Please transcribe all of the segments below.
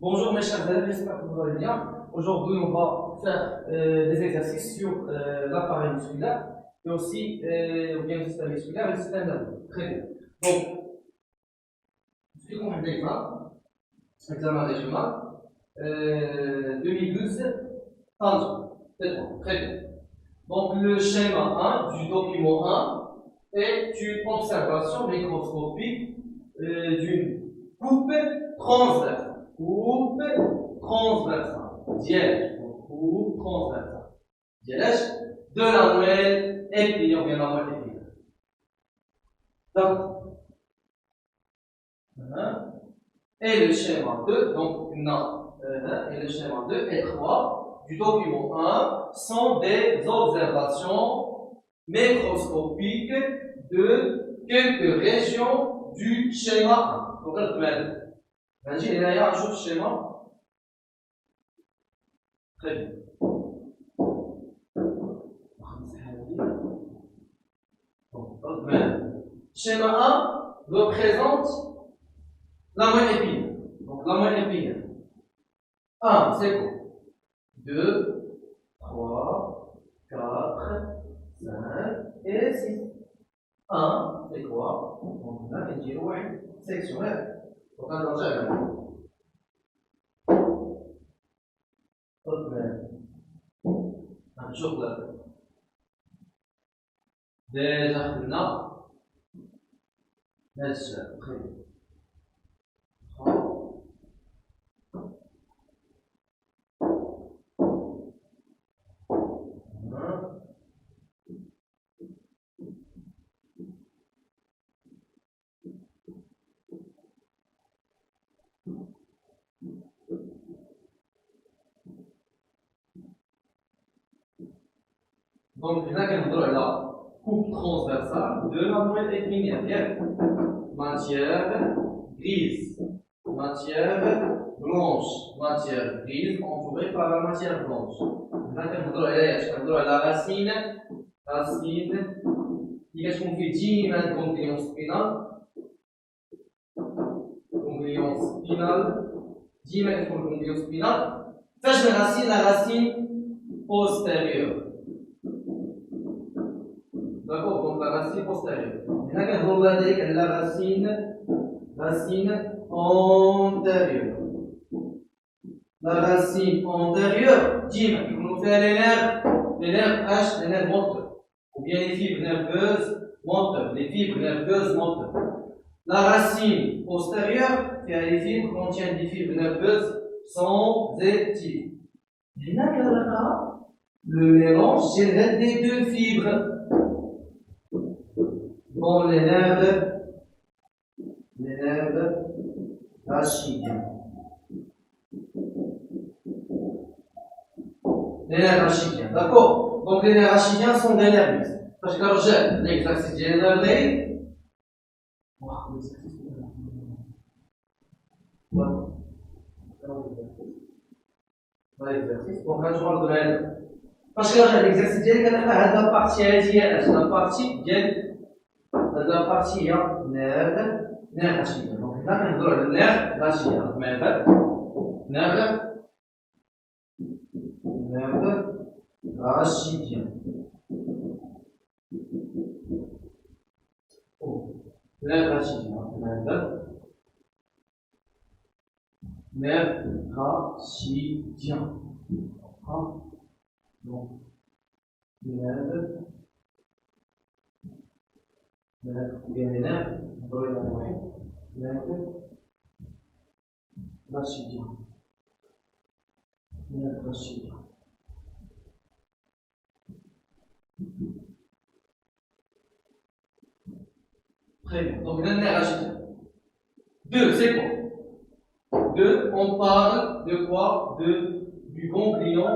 Bonjour mes chers élèves, j'espère que vous allez bien. Aujourd'hui, on va faire des exercices sur l'appareil musculaire et aussi ou bien le système musculaire et le système nerveux. Très bien. Donc, je vais l'examen, examen régional 2012, tangent. C'est bon, très bien. Donc, le schéma 1 du document 1 est une observation microscopique d'une coupe transversale. Coupe transversale. Diège. Coupe transversale. Diège de la moelle épinière, ou bien la moelle épinière. Donc, et le schéma 2, donc et le schéma 2 et 3 du document 1 sont des observations microscopiques de quelques régions du schéma 1. Donc, il y a un autre schéma. Très bien. Schéma 1 représente la moelle épinière. Donc, la moelle épinière. 1, c'est quoi? 2, 3, 4, 5 et 6. 1, c'est quoi? Donc, là, il dit, ouais, sectionnel. Donc, attention, نشوف déjà قلنا نفس الشيء. Donc, là, on a la coupe transversale de la moelle épinière. Matière grise, matière blanche, matière grise entourée par la matière blanche. Là, on a la racine, qu'est-ce qu'on fait? 10 ganglion spinal, ganglion spinal, 10 ganglion spinal. Faites la racine postérieure. D'accord, donc la racine postérieure. Maintenant, on va dire la racine antérieure. La racine antérieure, Jim, il nous fait les nerfs H, les nerfs moteurs, ou bien les fibres nerveuses moteurs, les fibres nerveuses moteurs. La racine postérieure, qui a les fibres, contient des fibres nerveuses sensitives. Maintenant, le mélange génère des deux fibres. Dans les nerfs rachidiens. Les nerfs rachidiens, d'accord? Donc les nerfs rachidiens sont des nerfs mixtes. Parce que j'ai l'exercice général. L'exercice. Donc là, je parle de l'aide. Parce que l'exercice général, la partie هذه la partie ديال la partie nerf rachidien. Donc là, on a le nerf rachidien. Nerf rachidien. Nerf rachidien. Nerf rachidien. Donc, ou bien les nerfs, on doit les envoyer. Nerf rachidien. Nerf rachidien. Très bien. Donc, le nerf rachidien. 2, c'est quoi? 2, on parle de quoi? Du ganglion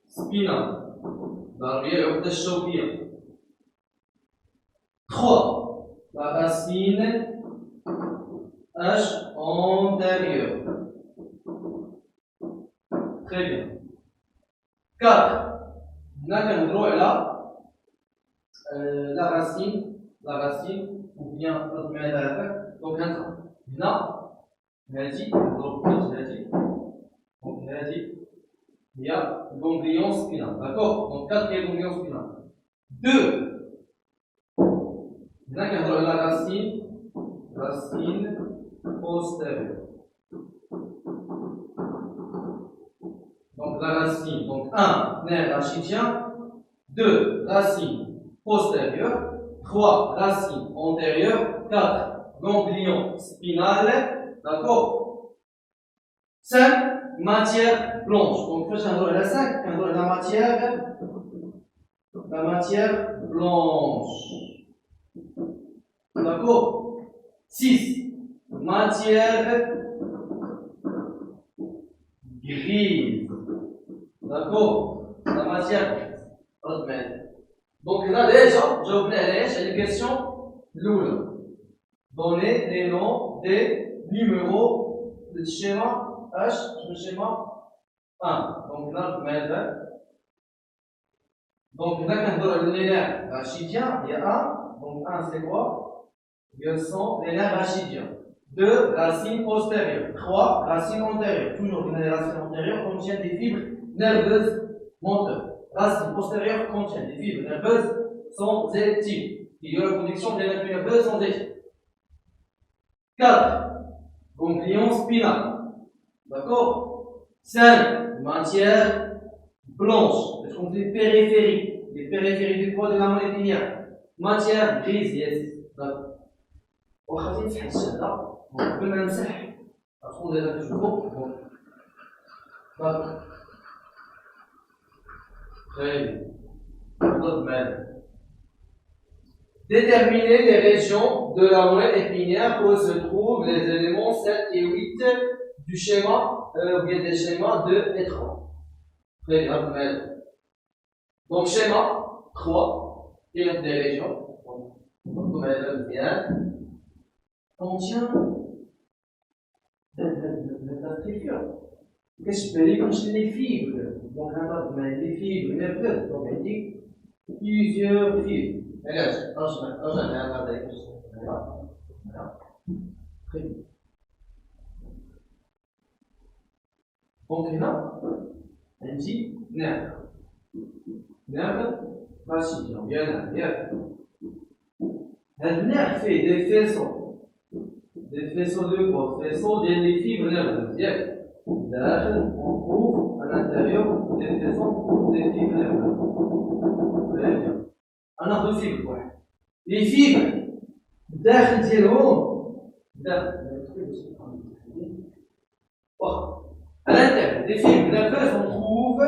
spinal. L'arrière de الشوكية. 3. La racine H antérieure. Très bien. 4. Là, on voit là la racine la racine, ou bien donc هنا هذه donc هذه il y a le ganglion spinal, d'accord? Donc 4 ganglion spinal. 2. Là, on a la racine postérieure. Donc la racine, donc 1, nerf rachidien, 2, racine postérieure, 3, racine antérieure, 4, ganglion spinal, d'accord? 5, matière blanche. Donc, je vais la 5, la matière blanche. D'accord? 6, matière grise. D'accord? La matière grise. Donc là, déjà, je vous ai une question l'oula. Donnez les noms des numéros du schéma H, le schéma 1. Donc là, donc là, quand on a les nerfs rachidiens, il y a 1. Donc 1, c'est quoi? Ce sont les nerfs rachidiens. 2, racines postérieures. 3, racines antérieures. Toujours les racines antérieures contiennent des fibres nerveuses moteurs. Racines postérieures contiennent des fibres nerveuses sensitives. Il y a la connexion des nerfs nerveuses sensitives. 4, ganglion spinal. D'accord? 5, matière blanche. Est-ce qu'on dit périphérie? Les périphéries du poids de la moelle épinière. Matière grise, yes. D'accord. وخاصين تحت الشهادة قبل ما نمسح غتكون دايره كتشوفو داك خايب نضرب معانا Déterminer les régions de la moelle épinière où se trouvent les éléments 7 et 8 du schéma, ou bien des schémas de étrange. Très bien. Donc, schéma 3, et des régions. Donc, bien. Contient la structure. Qu'est-ce que je peux dire? Comme les fibres. Donc, les fibres nerveuses. Donc, on dit plusieurs fibres. Regarde, très bien. Donc, là, on dit nerf. Nerf, rachidien. Bien, bien. Le nerf fait des faisceaux. Des faisceaux de quoi? Faisceaux des fibres nerveuses. Bien. Là, on trouve à l'intérieur des faisceaux des fibres nerveuses. Très bien. Un autre fibre, ouais. Les fibres, داخل ديالهم à l'intérieur des fibres nerveuses, on trouve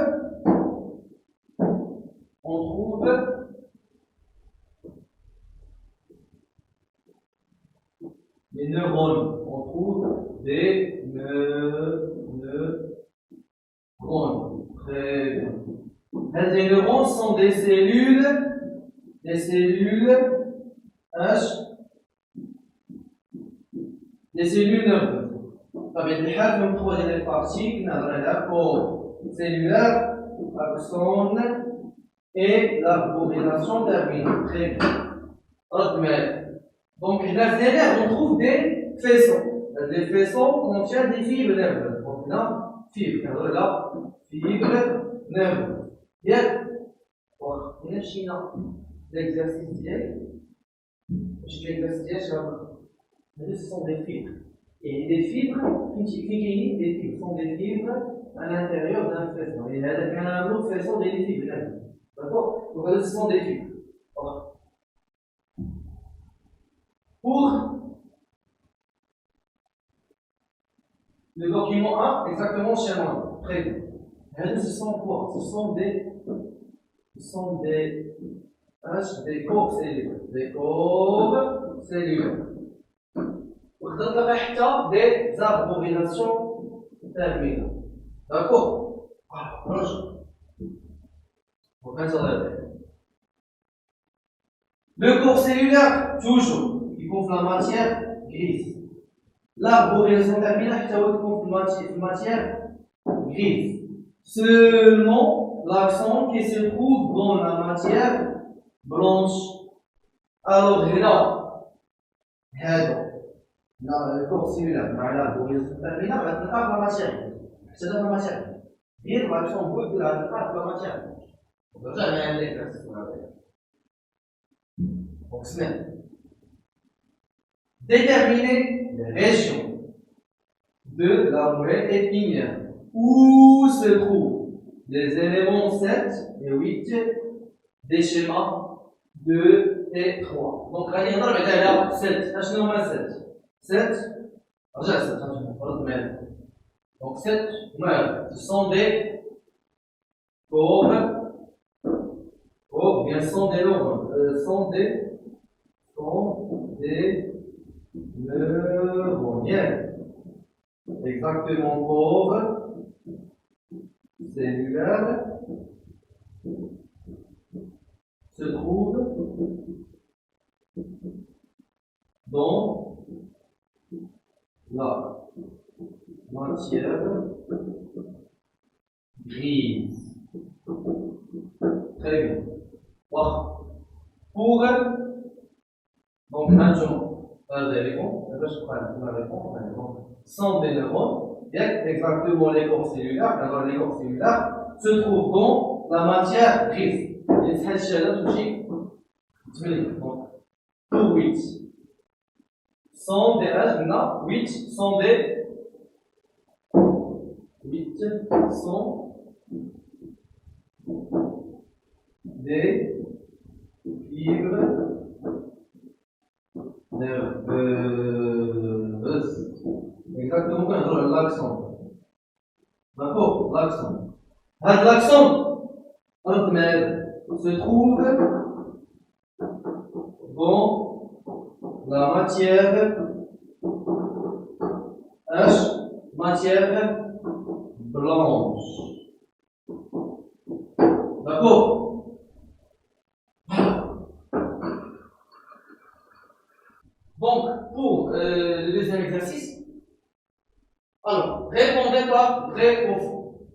les neurones. On trouve des neurones. Très bien. Les neurones sont des cellules H, des cellules nerveuses. طبعا الحال من troisième partie نهضر على corps cellulaire, axone et l'arborescence terminale. Très bien. Donc là, on trouve des faisceaux. Les faisceaux contiennent des fibres nerveuses. Donc là, fibres nerveuses. Bien. On a l'exercice d'hier. Ce sont des fibres. Et des fibres, des fibres sont des fibres à l'intérieur d'un faisceau. Et il y a un autre faisceau des fibres. D'accord? Donc, ce sont des fibres. Pour le document 1, exactement chez moi. Très bien. Et ce sont quoi? Ce sont des corps cellulaires. Des corps cellulaires. وخدمنا حتى des arborisations terminales. D'accord? Le corps cellulaire, toujours, il couvre la matière grise. L'arborescence terminale, il couvre la matière grise. Seulement l'accent qui se trouve dans la matière blanche. Alors, là, le corps cellulaire, là, pour les terminaux, va être la matière. C'est la matière. Bien, va être en de la matière. Donc, ça, rien d'exercice. Donc, c'est déterminer les régions de la moelle épinière. Où se trouvent les éléments 7 et 8 des schémas 2 et 3. Donc, on va dire 7. Qu'est-ce qu'on a 7? 7. Donc, 7, ce sont des courbes. Oh, bien, sont des neurones. Sont des neurones. Exactement, courbes cellulaires se trouvent dans la matière grise. Très bien. Wow. Pour donc maintenant, la réponse, sont des neurones, exactement les corps cellulaires. Alors les corps cellulaires se trouvent dans la matière grise. Il y a donc, pour 8 sont des 8 sont des 8 sont des fibres nerveuses. Exactement comme l'accent. D'accord, l'accent. L'accent se trouve dans la matière matière blanche. D'accord. Donc, pour le deuxième exercice, alors, répondez par vrai ou faux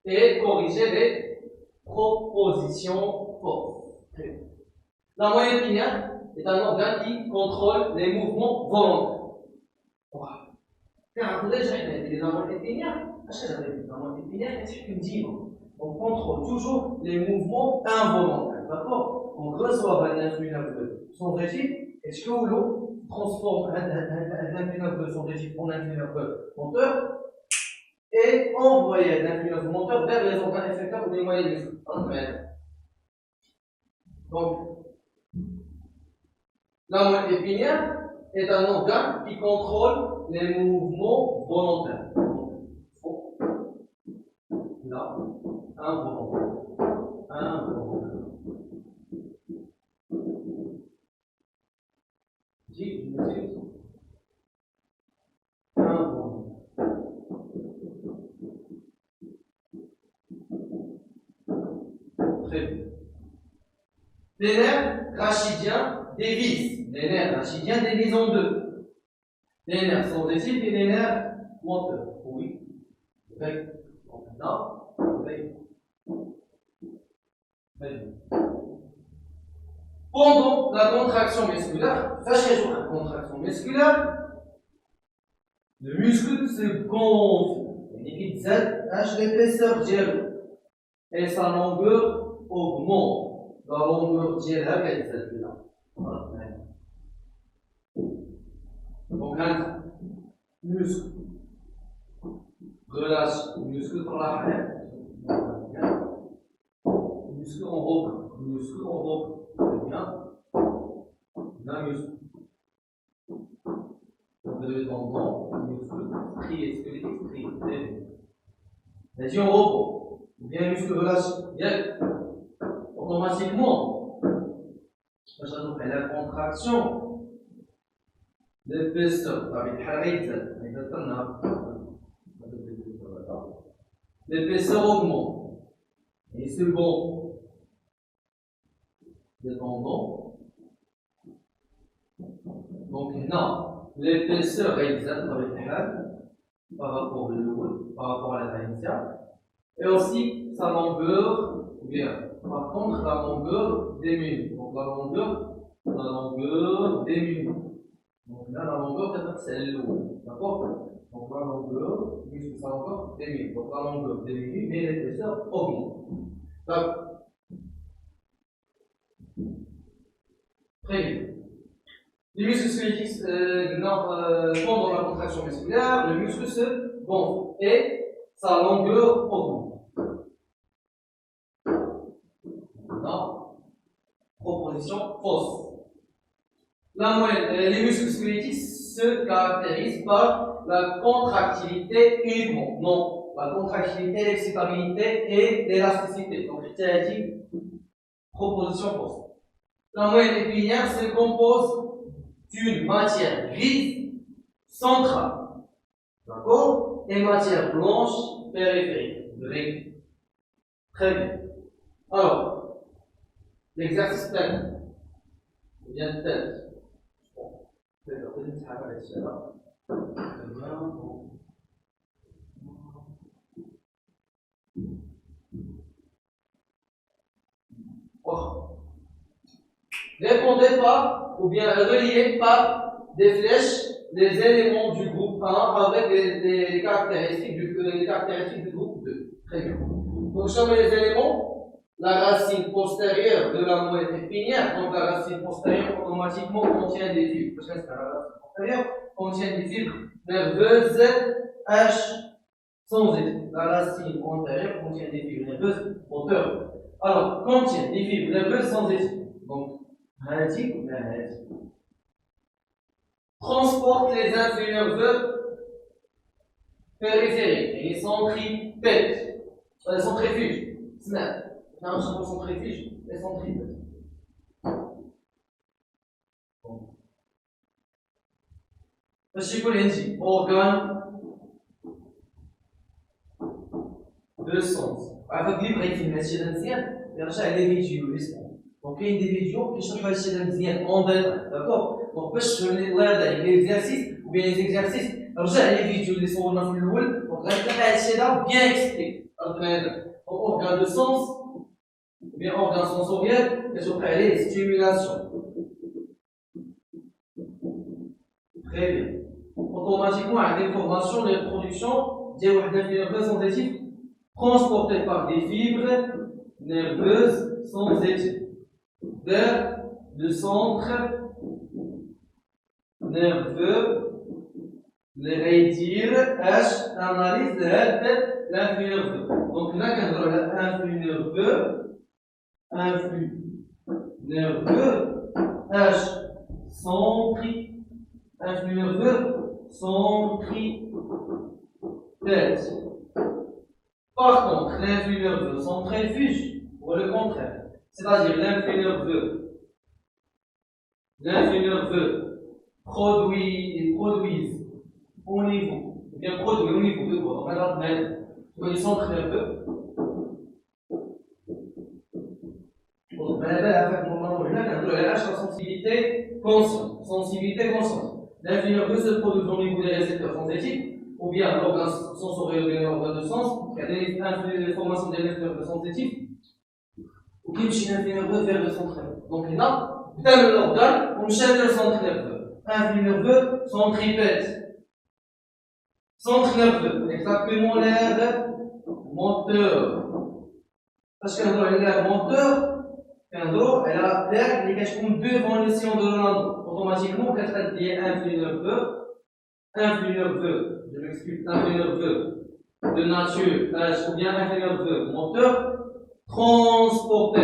et corrigez les propositions fausses. La moelle épinière est un organe qui contrôle les mouvements volontaires. Les moelles épinières, on contrôle toujours les mouvements involontaires. D'accord? On reçoit un influx nerveux son régime. Est-ce que l'eau transforme l'influx nerveux son régime en influx nerveux moteur et envoyer l'influx nerveux moteur vers les organes effecteurs ou les moyens musculaires? Donc, la moelle épinière est un organe qui contrôle les mouvements volontaires. Faux. Là, involontaire. Involontaire. Je m'excuse. Involontaire. Très bien. Les nerfs rachidiens divisent. Les nerfs rachidiens divisent en deux. Les nerfs sensitifs et les nerfs moteurs. Oui. Là. Pendant la contraction musculaire, sachez la contraction musculaire, le muscle se gonfle. Il Z, l'épaisseur dièle et sa longueur augmente. La longueur dièle est celle-là. Donc, un muscle relâche, muscle relâche. Muscle en repos, muscle en repos. Très bien. Un muscle. Le tendon, muscle, strié, squelettique, strié. Très bien. Vas-y en repos. Bien, muscle relâche. Bien. Automatiquement, la contraction, l'épaisseur, l'épaisseur augmente. Et c'est bon. Le tendon. Donc, non, l'épaisseur est exacte avec par rapport à la taille initiale. Et aussi sa longueur, bien. Par contre, la longueur diminue. Donc, la longueur la longueur des muscles. Donc là, la longueur, c'est l'eau. D'accord? Donc la longueur, muscle, c'est encore des muscles. Donc la longueur des muscles, mais l'épaisseur augmente. D'accord? Très bien. Les muscles squelettiques pendant la contraction musculaire, le muscle se gonfle et sa longueur augmente. Non? Proposition fausse. Les muscles squelettiques se caractérisent par la contractilité uniquement. Non, la contractilité, l'excitabilité et l'élasticité. Donc, c'est dit proposition fausse. La moelle épinière se compose d'une matière grise centrale, d'accord, et matière blanche périphérique. Vrai. Très bien. Alors, l'exercice plein. Il vient de tête. Répondez par, ou bien reliez par des flèches les éléments du groupe 1 avec les caractéristiques du groupe 2. Très bien. Donc, je mets les éléments, la racine postérieure de la moelle épinière, donc la racine postérieure automatiquement contient des fibres. Parce que la racine postérieure contient des fibres nerveuses H sans Z. La racine antérieure contient des fibres nerveuses moteurs. Alors, contient des fibres nerveuses sans Z. Donc, transporte les influx nerveux périphériques et les centripètes, les centrifuges. Non, je centrifuge, les centripètes. ماشي يكون عندي organe de sens. عافاك اللي بغيتي هادشي هذا مزيان يرجع على فيديو اسمه. دونك كاين دي فيديو كيشرحوا هادشي هذا مزيان اون ديتاي داكور. دونك باش تفهمني الله يرضى عليك لي زيكزارسيس وبيان لي زيكزارسيس رجع لي فيديو اللي صورنا في الاول دونك غتلقى هادشي هذا بيان اكسبليك. دونك organe de sens ou bien organe sensoriel كتوقع عليه stimulation. Très bien. Automatiquement, avec l'information de la production des nerveuses sensitifs transportées par des fibres nerveuses sensitives vers le centre nerveux, les rédire H, analyse de l'influx nerveux. Donc là, quand on a l'influx nerveux, H influx nerveux centripète. Par contre, l'influx nerveux centrifuge, ou le contraire, c'est-à-dire l'influx nerveux produisent au niveau, ou bien produit au niveau de quoi? Donc, on a le centre nerveux. Donc, on a la sensibilité consciente. L'influx nerveux se produit au niveau des récepteurs sensitifs, ou bien l'organe sensoriel ou bien l'organe de sens, il y a des formations des récepteurs sensitifs, ou qui mènent l'influx nerveux vers le centre nerveux. Donc là, dans l'organe, on mène le centre nerveux. Influx nerveux, centripète. Centre nerveux, exactement l'air moteur. Parce qu'un l'air moteur, elle a l'air qui est devant le sillon de Rolando. Automatiquement, quand elle dit influx nerveux, je m'explique, influx nerveux de nature H ou bien influx nerveux moteur, transporté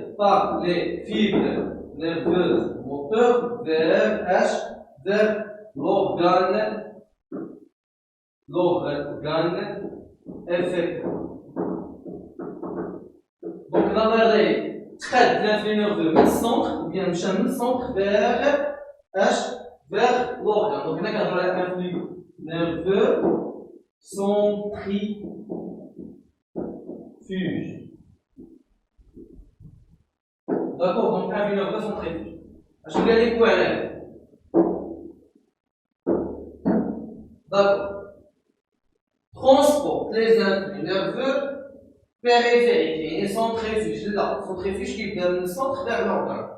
par les fibres nerveuses moteurs vers H, vers l'organe effecteur. Donc, la marée traite l'influx nerveux du centre, ou bien le centre vers H, vers l'organe. Donc, là, quand on a l'influx nerveux centrifuge. D'accord, donc influx nerveux centrifuge. Je vais aller quoi là? D'accord. Transporte les influx nerveux périphérique, يعني centrifuge لا centrifuge كيبدا من السونتر vers l'organe.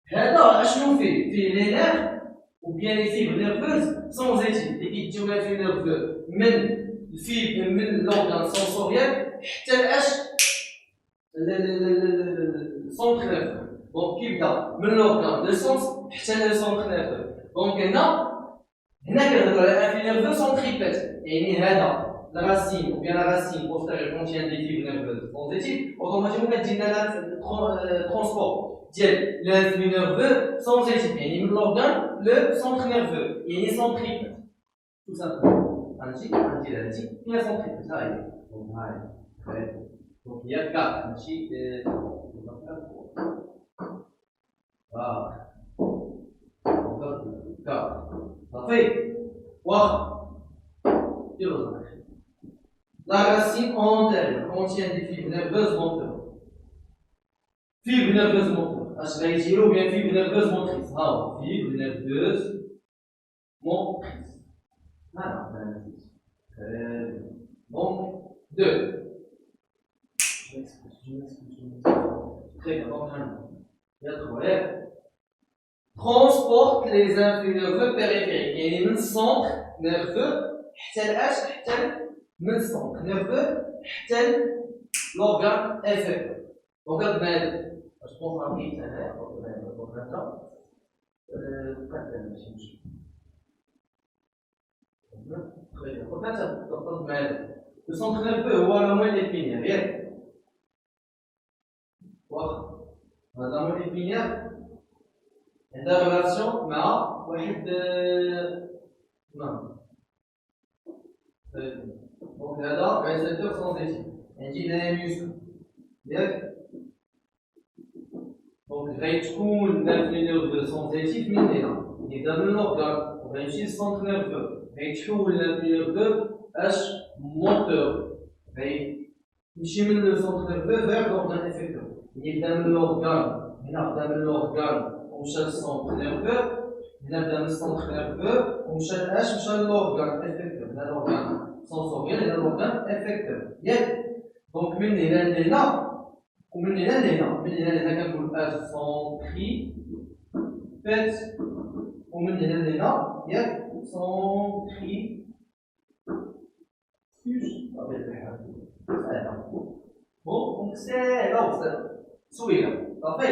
هذا اشنو فيه؟ فيه لي نيرف ou bien les fibres nerveuses sans éthyl اللي كيديو لها في نيرفو من الفيبر من l'organe sensoriel حتى لاش السونتر نيرفو. دونك كيبدا من l'organe de sens حتى للسونتر نيرفو. دونك هنا كنهضروا على ان في نيرفو سونتريبيت يعني هذا la racine ou bien la racine postérieure contient des fibres nerveuses sensibles, automatiquement on dit le transport l'influx nerveux sensible. Il y a l'organe, le centre nerveux, il y a une centripète. Tout simplement. Un petit, puis la centripète. Ça y est. Donc il y a 4. Un petit, voilà. Encore 4. Ça fait. Wow. La racine antérieure contient des fibres nerveuses moteurs. Fibres nerveuses moteurs. H ou bien fibres nerveuses motrices. Ah, fibres nerveuses motrices. Voilà. Donc, 2. Je m'excuse. Très bien, donc, il y a 3. Transporte les influx nerveux périphériques. Il y a un centre nerveux, من السونتر نيرفو حتى لورغان افيكتور. دونك هاد المال باش تكون عارفين هنايا دونك هذا قد ماشي مشكل. دونك هذا تقدر المال لو سونتر نيرفو هو لا موين ابينيال ياك واخا هذا موين ابينيال عندها ريلاسيون مع واحد نعم. Donc là, réalisateur sans éthique. On dit muscle. Donc, rétrouve l'influx nerveux sans éthique, mais là. Et dans l'organe, on réussit le centre nerveux. Rétrouve l'influx nerveux H moteur. Rétrouve le centre nerveux vers l'organe effecteur. Et dans l'organe, on cherche le centre nerveux. Dans le centre nerveux, on cherche l'organe effecteur. L'organe sensoriel et l'organe effecteur. Donc, من هنا لهنا ومن هنا لهنا. من هنا لهنا كنقول centripète ومن هنا لهنا ياك centrifuge. Bon, donc c'est là où c'est سوينا صافي.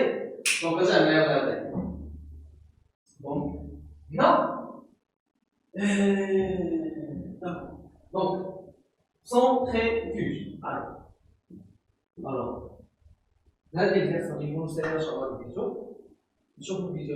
دونك اجا معايا هذا. Donc non. Donc, centrifuge. Allez. Alors, là, l'exercice, il faut faire la vidéo. Je vous dis,